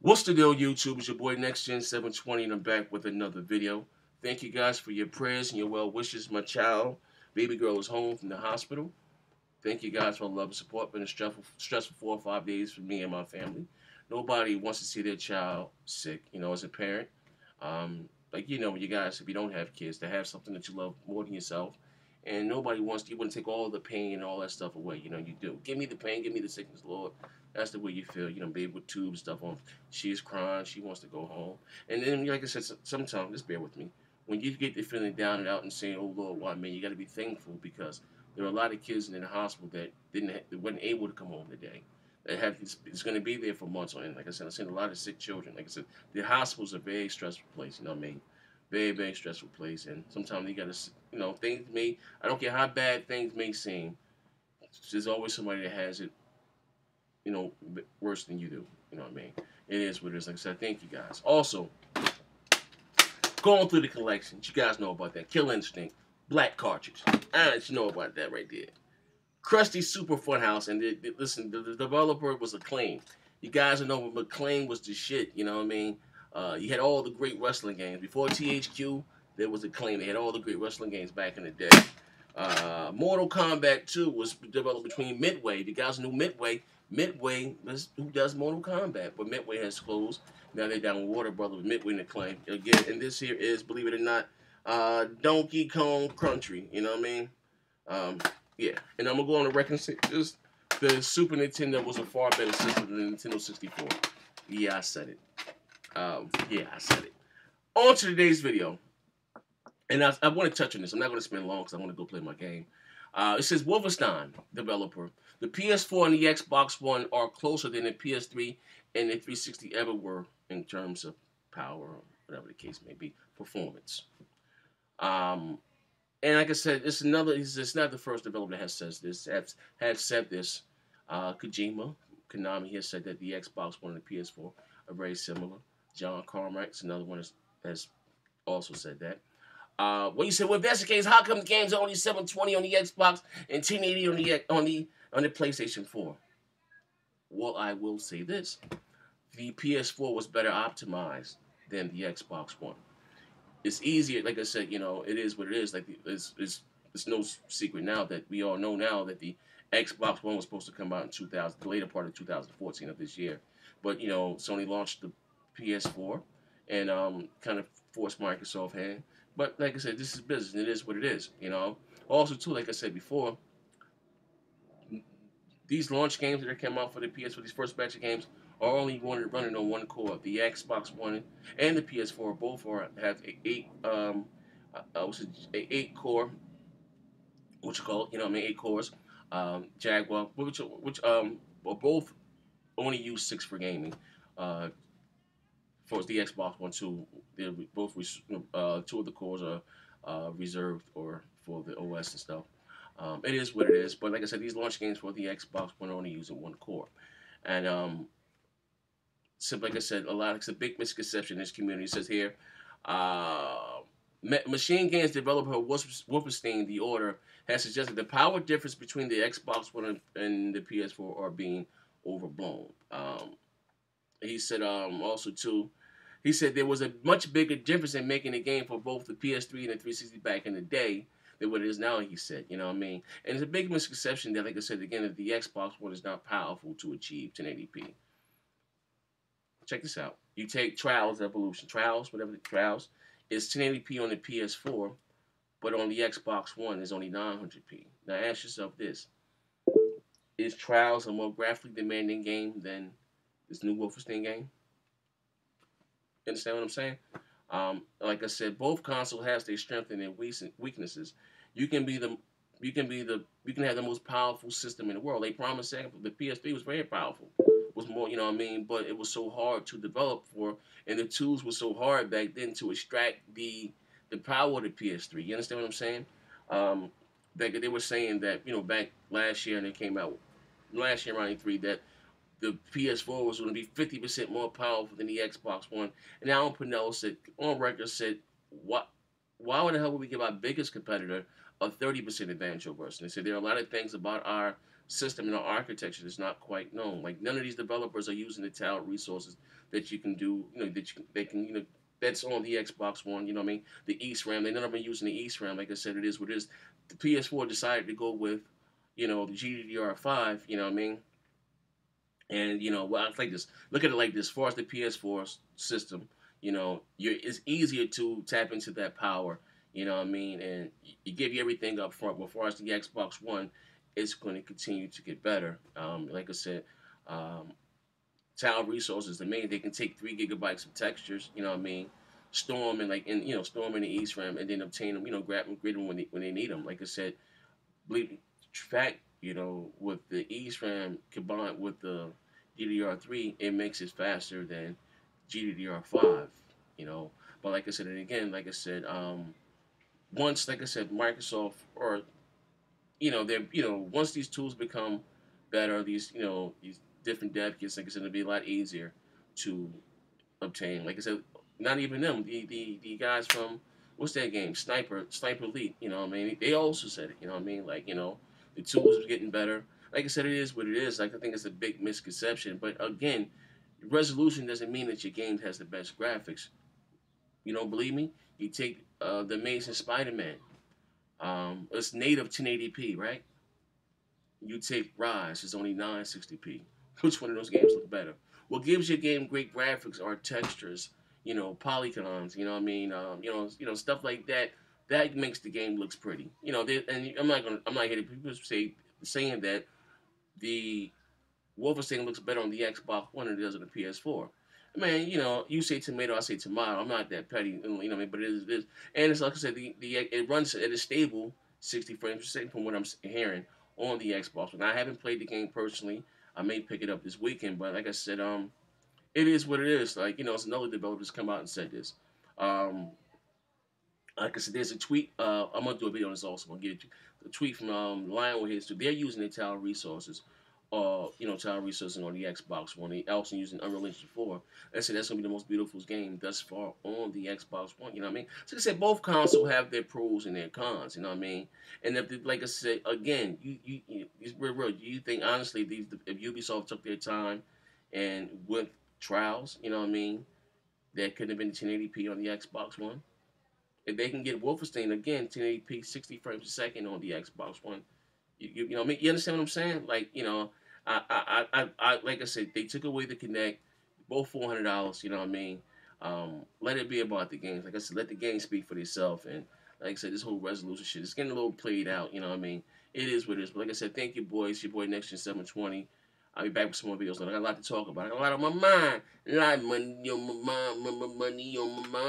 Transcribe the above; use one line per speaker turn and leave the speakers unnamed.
What's the deal, YouTube? It's your boy NextGen720, and I'm back with another video. Thank you guys for your prayers and your well wishes. My child, baby girl, is home from the hospital. Thank you guys for the love and support. Been a stressful 4 or 5 days for me and my family. Nobody wants to see their child sick. As a parent, you guys, if you don't have kids, to have something that you love more than yourself, and nobody wants you want to take all the pain and all that stuff away. You do. Give me the pain, give me the sickness, Lord. That's the way you feel. Baby with tube stuff on. She's crying. She wants to go home. And then, like I said, sometimes, just bear with me. When you get the feeling down and out and saying, "Oh Lord, why man?" You got to be thankful because there are a lot of kids in the hospital that that weren't able to come home today. That have it's going to be there for months on end. Like I said, I've seen a lot of sick children. Like I said, the hospital's a very stressful place. You know what I mean? Very, very stressful place. And sometimes you got to, things may. I don't care how bad things may seem. There's always somebody that has it, worse than you do. You know what I mean? It is what it is. Like I said, thank you guys. Also, going through the collections, you guys know about that. Kill Instinct, Black Cartridge. I let you know about that right there. Krusty Super Funhouse, and listen, the developer was Acclaim. You guys know McLean was the shit. You know what I mean? You had all the great wrestling games before THQ. There was Acclaim. They had all the great wrestling games back in the day. Mortal Kombat 2 was developed between Midway. The guys knew Midway. Midway was who does Mortal Kombat, but Midway has closed. Now they're down with Warner Brothers, Midway and Acclaim. Again, and this here is, believe it or not, Donkey Kong Country. You know what I mean? Um, yeah, and I'm gonna go on the record and say this: the Super Nintendo was a far better system than the Nintendo 64. Yeah, I said it. Yeah, I said it. On to today's video, and I want to touch on this. I'm not going to spend long because I want to go play my game. It says Wolfenstein developer. The PS4 and the Xbox One are closer than the PS3 and the 360 ever were in terms of power, or whatever the case may be, performance. Um, and like I said, it's not the first developer that has said this. Have said this. Konami has said that the Xbox One and the PS4 are very similar. John Carmack's another one has also said that. Well, you said, well, if that's the case, how come the games are only 720 on the Xbox and 1080 on the PlayStation 4? Well, I will say this: the PS4 was better optimized than the Xbox One. It's easier, like I said, it is what it is. Like it's no secret now that we all know now that the Xbox One was supposed to come out in 2000, the later part of 2014 of this year, but Sony launched the PS4 and kind of forced Microsoft hand. But like I said, this is business. And it is what it is. Also too, like I said before, these launch games that came out for the PS4, these first batch of games, are only running on one core. The Xbox One and the PS4 both have eight core, what you call it, 8 cores. Jaguar, which well, both only use 6 for gaming. For the Xbox One, two, they're both 2 of the cores are reserved or for the OS and stuff. It is what it is. But like I said, these launch games for the Xbox One are only using one core, and so like I said, it's a big misconception in this community. It says here, Machine Games developer Wolfenstein The Order has suggested the power difference between the Xbox One and the PS4 are being overblown. He said also too. He said there was a much bigger difference in making a game for both the PS3 and the 360 back in the day than what it is now, he said. You know what I mean? And it's a big misconception that, like I said again, that the Xbox One is not powerful to achieve 1080p. Check this out. You take Trials Evolution. Whatever the Trials, is 1080p on the PS4, but on the Xbox One is only 900p. Now ask yourself this. Is Trials a more graphically demanding game than this new Wolfenstein game? You understand what I'm saying? Like I said, both consoles has their strengths and their weaknesses. You can be the you can have the most powerful system in the world. They promised that the PS3 was very powerful. Was more, you know what I mean? But it was so hard to develop for, and the tools were so hard back then to extract the power of the PS3. You understand what I'm saying? They were saying that back last year, and it came out last year around E3 that the PS4 was going to be 50% more powerful than the Xbox One. And Alan Pinell said, on record, said, "What? Why the hell would we give our biggest competitor a 30% advantage over us?" And they said there are a lot of things about our system and the architecture is not quite known. Like none of these developers are using the talent resources that you can do. They can that's on the Xbox One. You know what I mean? The East RAM. They none of them are using the East RAM. Like I said, it is what it is. The PS4 decided to go with the GDDR5. You know what I mean? And well, I like this. Look at it like this. As far as the PS4 system, it's easier to tap into that power. You know what I mean? And you give you everything up front. But as far as the Xbox One, it's going to continue to get better. Like I said, um, child resources. The main they can take 3 gigabytes of textures. You know what I mean? Store them store them in the East RAM, and then obtain them. Grab them, grid them when they need them. Like I said, believe fact. With the East RAM combined with the GDDR3, it makes it faster than GDDR5. You know, but like I said, and again, like I said, once, like I said, Microsoft or they're once these tools become better, these different dev kits, like I said, it'll be a lot easier to obtain. Like I said, not even them, the guys from what's that game, Sniper Elite. You know what I mean? They also said it. You know what I mean? Like the tools are getting better. Like I said, it is what it is. Like I think it's a big misconception. But again, resolution doesn't mean that your game has the best graphics. You don't believe me? You take the Amazing Spider-Man. It's native 1080p, right? You take Rise, it's only 960p. Which one of those games look better? What gives your game great graphics are textures, polygons. You know what I mean? Stuff like that. That makes the game looks pretty. And I'm not hearing people saying that the Wolfenstein looks better on the Xbox One than it does on the PS4. Man, you say tomato, I say tomato. I'm not that petty, what I mean. But it is, and it's like I said, it runs at a stable 60 frames per second from what I'm hearing on the Xbox One. I haven't played the game personally. I may pick it up this weekend, but like I said, it is what it is. Like it's another developer that's come out and said this. Um, like I said, there's a tweet. I'm gonna do a video on this also. I'm gonna get a tweet from Lionel here. So they're using their tower resources, tower resources on the Xbox One. They also using Unreal Engine 4. I said that's gonna be the most beautiful game thus far on the Xbox One. You know what I mean? So like I said, both consoles have their pros and their cons. You know what I mean? And like I said again, it's real. Do you think honestly, if Ubisoft took their time and went trials, you know what I mean, that could have been 1080p on the Xbox One? If they can get Wolfenstein again, 1080p, 60 frames a second on the Xbox One, you know what I mean? You understand what I'm saying? Like like I said, they took away the Kinect, both $400. You know what I mean? Let it be about the games. Like I said, let the game speak for itself. And like I said, this whole resolution shit is getting a little played out. You know what I mean? It is what it is. But like I said, thank you, boys. Your boy NextGen 720. I'll be back with some more videos. I got a lot to talk about. I got a lot on my mind. A lot of money on my mind. Money on my mind.